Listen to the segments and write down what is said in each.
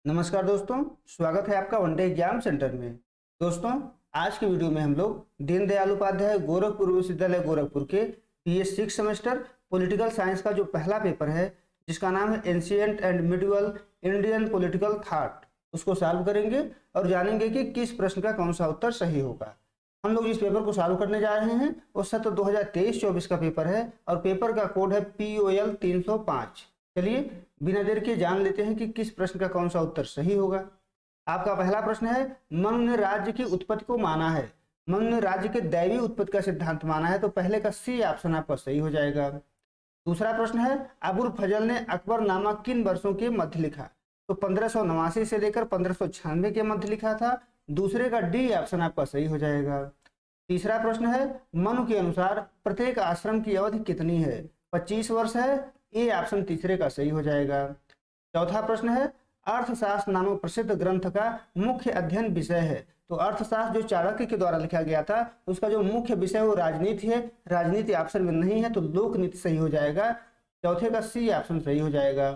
नमस्कार दोस्तों, स्वागत है आपका वनडे एग्जाम सेंटर में। दोस्तों, आज की वीडियो में हम लोग दीनदयाल उपाध्याय गोरखपुर विश्वविद्यालय गोरखपुर के BA 6 सेमेस्टर पॉलिटिकल साइंस का जो पहला पेपर है, जिसका नाम है ancient and medieval Indian political thought, उसको सॉल्व करेंगे और जानेंगे कि किस प्रश्न का कौन सा उत्तर सही होगा। हम लोग इस पेपर को सॉल्व करने जा रहे हैं। वो सत्र 2023-24 का पेपर है और पेपर का कोड है POL 305। चलिए बिना देर के जान लेते हैं कि किस प्रश्न का कौन सा उत्तर सही होगा। आपका पहला प्रश्न है, मनु ने राज्य की उत्पत्ति को माना है। मनु ने राज्य के दैवी उत्पत्ति का सिद्धांत माना है, तो पहले का C ऑप्शन आपका सही हो जाएगा। दूसरा प्रश्न है, अबुल फजल ने अकबरनामा किन वर्षों के मध्य लिखा? तो 1589 से लेकर 1596 के मध्य लिखा था। दूसरे का D ऑप्शन आपका सही हो जाएगा। तीसरा प्रश्न है, मनु के अनुसार प्रत्येक आश्रम की अवधि कितनी है? 25 वर्ष है। ए ऑप्शन तीसरे का सही हो जाएगा। चौथा प्रश्न है, अर्थशास्त्र नामक प्रसिद्ध ग्रंथ का मुख्य अध्ययन विषय है। तो अर्थशास्त्र जो चाणक्य के द्वारा लिखा गया था, उसका जो मुख्य विषय वो राजनीति है। राजनीति ऑप्शन में नहीं है, तो लोकनीति सही हो जाएगा। चौथे का C ऑप्शन सही हो जाएगा।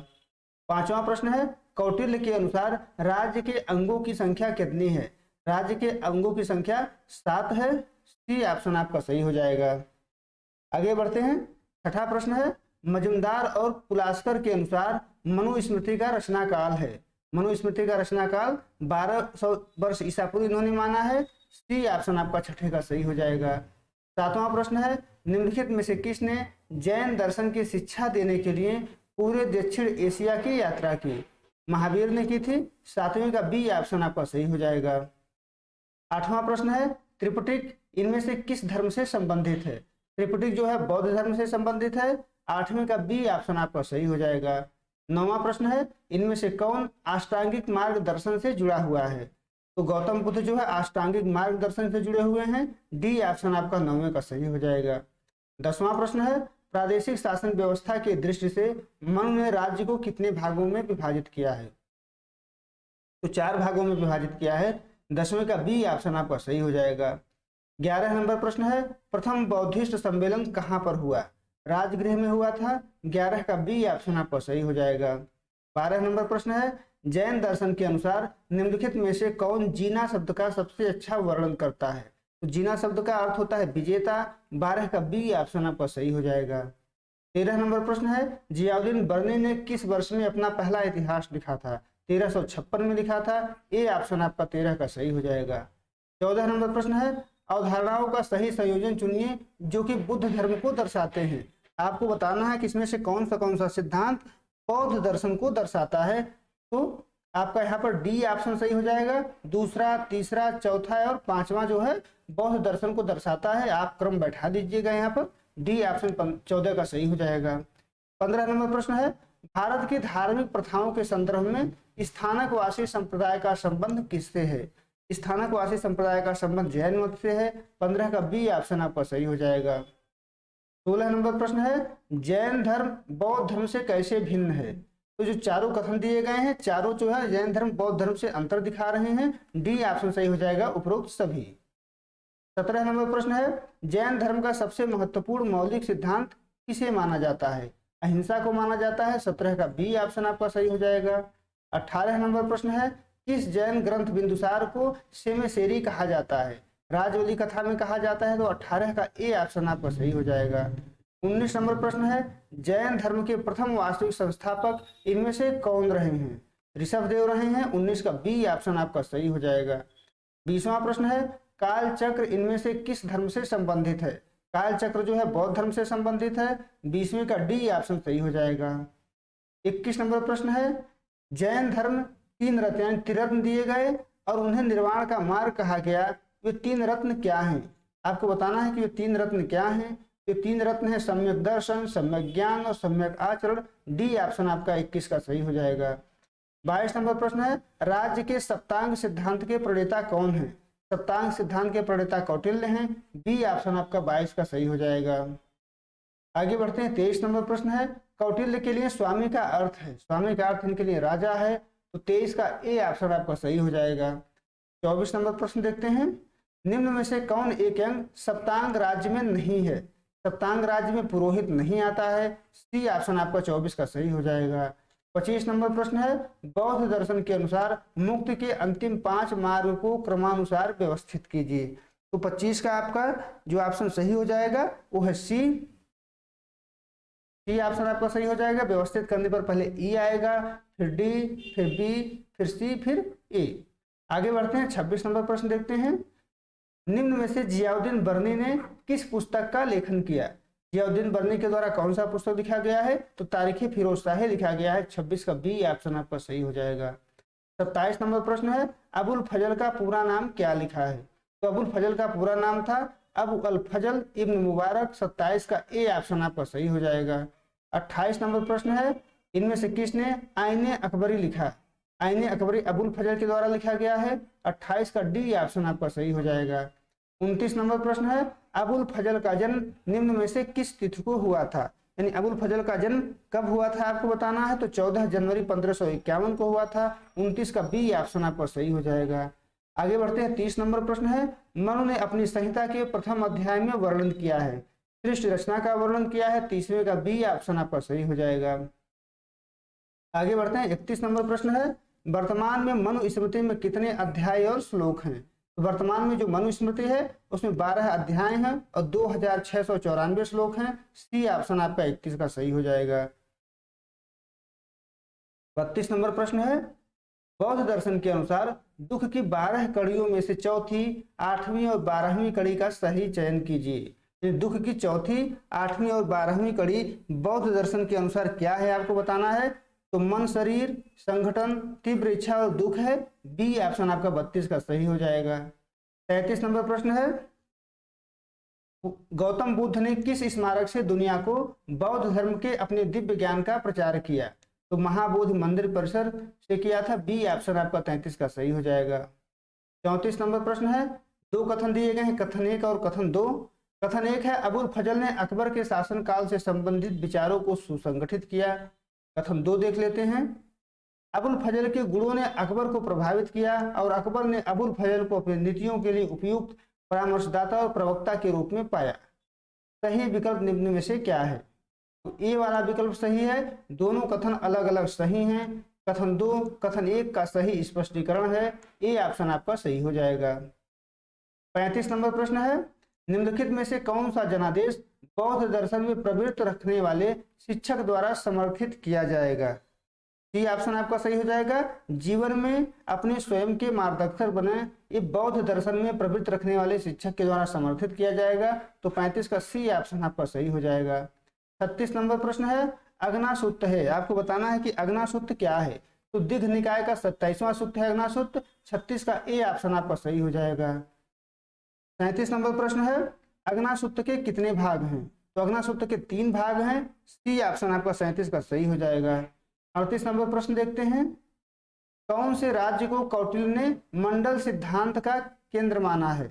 पांचवा प्रश्न है, कौटिल्य के अनुसार राज्य के अंगों की संख्या कितनी है? राज्य के अंगों की संख्या 7 है। C ऑप्शन आपका सही हो जाएगा। आगे बढ़ते हैं। छठा प्रश्न है, मजुमदार और पुलास्कर के अनुसार मनुस्मृति का रचना काल है। मनुस्मृति का रचना काल 1200 वर्ष ईसा पूर्व इन्होंने माना है। C ऑप्शन आपका छठे का सही हो जाएगा। सातवां प्रश्न है, निम्नलिखित में से किसने जैन दर्शन की शिक्षा देने के लिए पूरे दक्षिण एशिया की यात्रा की? महावीर ने की थी। सातवें का B ऑप्शन आपका सही हो जाएगा। आठवां प्रश्न है, त्रिपिटक इनमें से किस धर्म से संबंधित है? त्रिपिटक जो है बौद्ध धर्म से संबंधित है। आठवें का B ऑप्शन आपका सही हो जाएगा। नौवां प्रश्न है, इनमें से कौन अष्टांगिक मार्गदर्शन से जुड़ा हुआ है? तो गौतम बुद्ध जो है अष्टांगिक मार्गदर्शन से जुड़े हुए हैं। D ऑप्शन आपका नौवें का सही हो जाएगा। 10वां प्रश्न है, प्रादेशिक शासन व्यवस्था की दृष्टि से मनु ने राज्य को कितने भागों में विभाजित किया है? तो 4 भागों में विभाजित किया है। 10वें का B ऑप्शन आपका सही हो जाएगा। 11 नंबर प्रश्न है, प्रथम बौद्धिस्ट सम्मेलन कहाँ पर हुआ? राजगृह में हुआ था। 11 का B ऑप्शन आपका सही हो जाएगा। 12 नंबर प्रश्न है, जैन दर्शन के अनुसार निम्नलिखित में से कौन जीना शब्द का सबसे अच्छा वर्णन करता है? तो जीना शब्द का अर्थ होता है विजेता। 12 का B ऑप्शन आपका सही हो जाएगा। 13 नंबर प्रश्न है, जियाउद्दीन बर्नी ने किस वर्ष में अपना पहला इतिहास लिखा था? 1356 में लिखा था। A ऑप्शन आपका 13 का सही हो जाएगा। 14 नंबर प्रश्न है, अवधारणाओं का सही संयोजन चुनिए जो कि बुद्ध धर्म को दर्शाते हैं। आपको बताना है कि इसमें से कौन सा सिद्धांत बौद्ध दर्शन को दर्शाता है। तो आपका यहाँ पर D ऑप्शन सही हो जाएगा। दूसरा, तीसरा, चौथा और पांचवा जो है बौद्ध दर्शन को दर्शाता है। आप क्रम बैठा दीजिएगा यहाँ पर। D ऑप्शन 14 का सही हो जाएगा। 15 नंबर प्रश्न है, भारत की धार्मिक प्रथाओं के संदर्भ में स्थानकवासी संप्रदाय का संबंध किससे है? स्थानकवासी संप्रदाय का संबंध जैन मत से है। 15 का B ऑप्शन आपका सही हो जाएगा। 16 नंबर प्रश्न है, जैन धर्म बौद्ध धर्म से कैसे भिन्न है? तो जो चारों कथन दिए गए हैं, चारों जो है जैन धर्म बौद्ध धर्म से अंतर दिखा रहे हैं। D ऑप्शन सही हो जाएगा, उपरोक्त सभी। 17 नंबर प्रश्न है, जैन धर्म का सबसे महत्वपूर्ण मौलिक सिद्धांत किसे माना जाता है? अहिंसा को माना जाता है। 17 का B ऑप्शन आपका सही हो जाएगा। 18 नंबर प्रश्न है, किस जैन ग्रंथ बिंदुसार को सेमेसेरी कहा जाता है? राजवली कथा में कहा जाता है। तो 18 का A ऑप्शन आपका सही हो जाएगा। 19 नंबर प्रश्न है, जैन धर्म के प्रथम वास्तविक संस्थापक इनमें से कौन रहे हैं? ऋषभदेव रहे हैं। 19 का B ऑप्शन आपका सही हो जाएगा। 20वां प्रश्न है, काल चक्र इनमें से किस धर्म से संबंधित है? काल चक्र जो है बौद्ध धर्म से संबंधित है। 20वें का D ऑप्शन सही हो जाएगा। 21 नंबर प्रश्न है, जैन धर्म 3 रत्न यानी त्रिरत्न दिए गए और उन्हें निर्वाण का मार्ग कहा गया। ये 3 रत्न क्या हैं? आपको बताना है कि ये 3 रत्न क्या हैं। ये 3 रत्न है सम्यक दर्शन, सम्यक ज्ञान और सम्यक आचरण। D ऑप्शन आपका 21 का सही हो जाएगा। 22 नंबर प्रश्न है, राज्य के सप्तांग सिद्धांत के प्रणेता कौन है? सप्तांग सिद्धांत के प्रणेता कौटिल्य हैं। B ऑप्शन आपका 22 का सही हो जाएगा। आगे बढ़ते हैं। 23 नंबर प्रश्न है, कौटिल्य के लिए स्वामी का अर्थ है। स्वामी का अर्थ इनके लिए राजा है। तो 23 का A ऑप्शन आपका सही हो जाएगा। 24 नंबर प्रश्न देखते हैं, निम्न में से कौन एक अंग सप्तांग राज्य में नहीं है? सप्तांग राज्य में पुरोहित नहीं आता है। C ऑप्शन आपका 24 का सही हो जाएगा। 25 नंबर प्रश्न है, बौद्ध दर्शन के अनुसार मुक्ति के अंतिम 5 मार्ग को क्रमानुसार व्यवस्थित कीजिए। तो 25 का आपका जो ऑप्शन सही हो जाएगा वो है सी ऑप्शन आपका सही हो जाएगा। व्यवस्थित करने पर पहले ई आएगा, फिर डी, फिर बी, फिर सी, फिर ए। आगे बढ़ते हैं, 26 नंबर प्रश्न देखते हैं। निम्न में से जियाउद्दीन बर्नी ने किस पुस्तक का लेखन किया? जियाउद्दीन बर्नी के द्वारा कौन सा पुस्तक लिखा गया है? तो तारीखी फिरोजशाही लिखा गया है। 26 का बी ऑप्शन आपका सही हो जाएगा। 27 नंबर प्रश्न है, अबुल फजल का पूरा नाम क्या लिखा है? तो अबुल फजल का पूरा नाम था अबू अल फजल इब्न मुबारक। 27 का ए ऑप्शन आपका सही हो जाएगा। 28 नंबर प्रश्न है, इनमें से किसने आईने अकबरी लिखा? आईने अकबरी अबुल फजल के द्वारा लिखा गया है। 28 का डी ऑप्शन आपका सही हो जाएगा। 29 नंबर प्रश्न है, अबुल फजल का जन्म निम्न में से किस तिथि को हुआ था? यानी अबुल फजल का जन्म कब हुआ था आपको बताना है। तो 14 जनवरी 1551 को हुआ था। 29 का बी ऑप्शन आपका सही हो जाएगा। आगे बढ़ते हैं, 30 नंबर प्रश्न है, मनु ने अपनी संहिता के प्रथम अध्याय में वर्णन किया है, सृष्टि रचना का वर्णन किया है। 30वें का बी ऑप्शन आपका सही हो जाएगा। आगे बढ़ते हैं, 31 नंबर प्रश्न है, वर्तमान में मनुस्मृति में कितने अध्याय और श्लोक हैं? तो वर्तमान में जो मनुस्मृति है उसमें 12 अध्याय हैं और 2694 श्लोक हैं। सी ऑप्शन आपका 31 का सही हो जाएगा। 32 नंबर प्रश्न है, बौद्ध दर्शन के अनुसार दुख की 12 कड़ियों में से चौथी, 8वीं और 12वीं कड़ी का सही चयन कीजिए। दुख की चौथी, 8वीं और 12वीं कड़ी बौद्ध दर्शन के अनुसार क्या है आपको बताना है। तो मन, शरीर, संगठन, तीव्र इच्छा और दुख है। बी ऑप्शन आपका 32 का सही हो जाएगा। 33 नंबर प्रश्न है, गौतम बुद्ध ने किस स्मारक से दुनिया को बौद्ध धर्म के अपने दिव्य ज्ञान का प्रचार किया? तो महाबोधि मंदिर परिसर से किया था। बी ऑप्शन आपका 33 का सही हो जाएगा। 34 नंबर प्रश्न है, दो कथन दिए गए हैं, कथन 1 और कथन 2। कथन 1 है, अबुल फजल ने अकबर के शासनकाल से संबंधित विचारों को सुसंगठित किया। कथन 2 देख लेते हैं, अबुल फजल के गुणों ने अकबर को प्रभावित किया और अकबर ने अबुल फजल को अपनी नीतियों के लिए उपयुक्त परामर्शदाता और प्रवक्ता के रूप में पाया। सही विकल्प निम्न में से क्या है? तो ए वाला विकल्प सही है। दोनों कथन अलग अलग सही हैं। कथन 2 कथन 1 का सही स्पष्टीकरण है। ए ऑप्शन आपका सही हो जाएगा। 35 नंबर प्रश्न है, निम्नलिखित में से कौन सा जनादेश बौद्ध दर्शन में प्रवृत्त रखने वाले शिक्षक द्वारा समर्थित किया जाएगा? सी ऑप्शन आपका सही हो जाएगा। जीवन में अपने स्वयं के मार्गदर्शक बने, ये बौद्ध दर्शन में प्रवृत्त रखने वाले शिक्षक के द्वारा समर्थित किया जाएगा। तो 35 का सी ऑप्शन आपका सही हो जाएगा। 36 नंबर प्रश्न है, अग्नासूत्र है, आपको बताना है कि अग्नासूत्र क्या है। तो दिघ निकाय का 27वां सूत्र है अग्नासूत्र। 36 का ए ऑप्शन आपका सही हो जाएगा। 37 नंबर प्रश्न है, अग्नासूत्र के कितने भाग हैं? तो अग्नासूत्र के 3 भाग हैं। सी ऑप्शन आपका 37 का सही हो जाएगा। 38 नंबर प्रश्न देखते हैं, कौन से राज्य को कौटिल्य ने मंडल सिद्धांत का केंद्र माना है?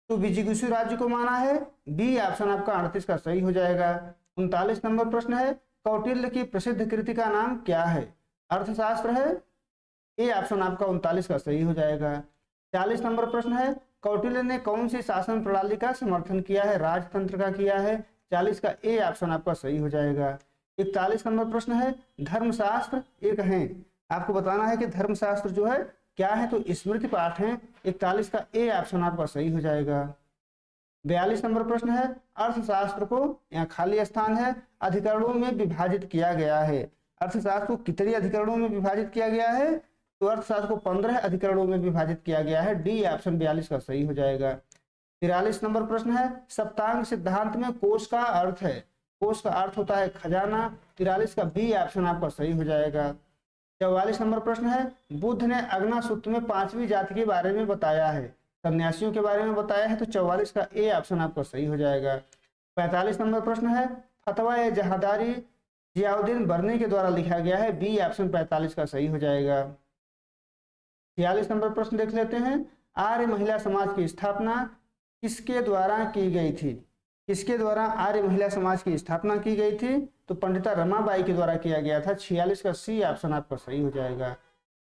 तो विजिगीषु राज्य को माना है। बी ऑप्शन आपका 38 का सही हो जाएगा। 39 नंबर प्रश्न है, कौटिल्य की प्रसिद्ध कृति का नाम क्या है? अर्थशास्त्र है। ए ऑप्शन आपका 39 का सही हो जाएगा। 40 नंबर प्रश्न है, कौटिल्य ने कौन सी शासन प्रणाली का समर्थन किया है? राजतंत्र का किया है। 40 का ए ऑप्शन आपका सही हो जाएगा। 41 नंबर प्रश्न है, धर्मशास्त्र एक है, आपको बताना है कि धर्मशास्त्र जो है क्या है? तो स्मृति पाठ है। 41 का ए ऑप्शन आपका सही हो जाएगा। 42 नंबर प्रश्न है, अर्थशास्त्र को, यहाँ खाली स्थान है, अधिकरणों में विभाजित किया गया है। अर्थशास्त्र को कितने अधिकरणों में विभाजित किया गया है? तो अर्थशास्त्र को 15 अधिकरणों में विभाजित किया गया है। डी ऑप्शन 42 का सही हो जाएगा। 43 नंबर प्रश्न है, सप्तांग सिद्धांत में कोश का अर्थ है, कोश का अर्थ होता है खजाना। 43 का बी ऑप्शन आपका सही हो जाएगा। 44 नंबर प्रश्न है, बुद्ध ने अग्नासूत्र में 5वीं जाति के बारे में बताया है, सन्यासियों के बारे में बताया है। तो 44 का ए ऑप्शन आपका सही हो जाएगा। 45 नंबर प्रश्न है, फतवा ए जहादारी जियाउद्दीन बर्नी के द्वारा लिखा गया है। बी ऑप्शन 45 का सही हो जाएगा। 46 नंबर प्रश्न देख लेते हैं, आर्य महिला समाज की स्थापना किसके द्वारा की गई थी? किसके द्वारा आर्य महिला समाज की स्थापना की गई थी? तो पंडिता रमाबाई के द्वारा किया गया था। 46 का सी ऑप्शन आपका सही हो जाएगा।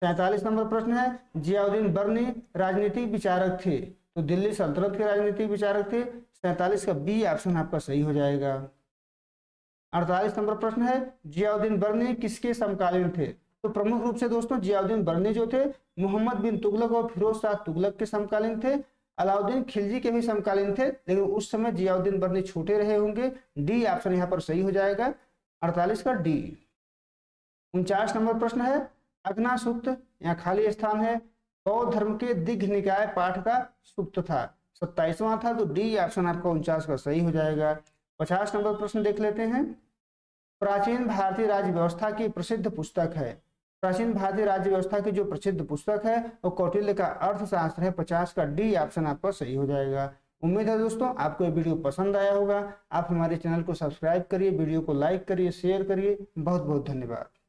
47 नंबर प्रश्न है, जियाउद्दीन बर्नी राजनीतिक विचारक थे, तो दिल्ली सल्तनत के राजनीतिक विचारक थे। 47 का बी ऑप्शन आपका सही हो जाएगा। 48 नंबर प्रश्न है जियाउद्दीन बर्नी किसके समकालीन थे? तो प्रमुख रूप से दोस्तों जियाउद्दीन बर्नी जो थे मोहम्मद बिन तुगलक और फिरोज शाह तुगलक के समकालीन थे। अलाउद्दीन खिलजी के भी समकालीन थे, लेकिन उस समय जियाउद्दीन बर्नी छोटे रहे होंगे। डी ऑप्शन यहाँ पर सही हो जाएगा, 48 का डी। 49 नंबर प्रश्न है अग्ना सूक्त, यहाँ खाली स्थान है, बौद्ध धर्म के दिग्घ निकाय पाठ का सूक्त था? 27वां था, तो डी ऑप्शन आपका 49 का सही हो जाएगा। 50 नंबर प्रश्न देख लेते हैं। प्राचीन भारतीय राज्य व्यवस्था की प्रसिद्ध पुस्तक है। प्राचीन भारतीय राज्य व्यवस्था की जो प्रसिद्ध पुस्तक है वो कौटिल्य का अर्थशास्त्र है। 50 का डी ऑप्शन आपका सही हो जाएगा। उम्मीद है दोस्तों आपको ये वीडियो पसंद आया होगा। आप हमारे चैनल को सब्सक्राइब करिए, वीडियो को लाइक करिए, शेयर करिए। बहुत बहुत धन्यवाद।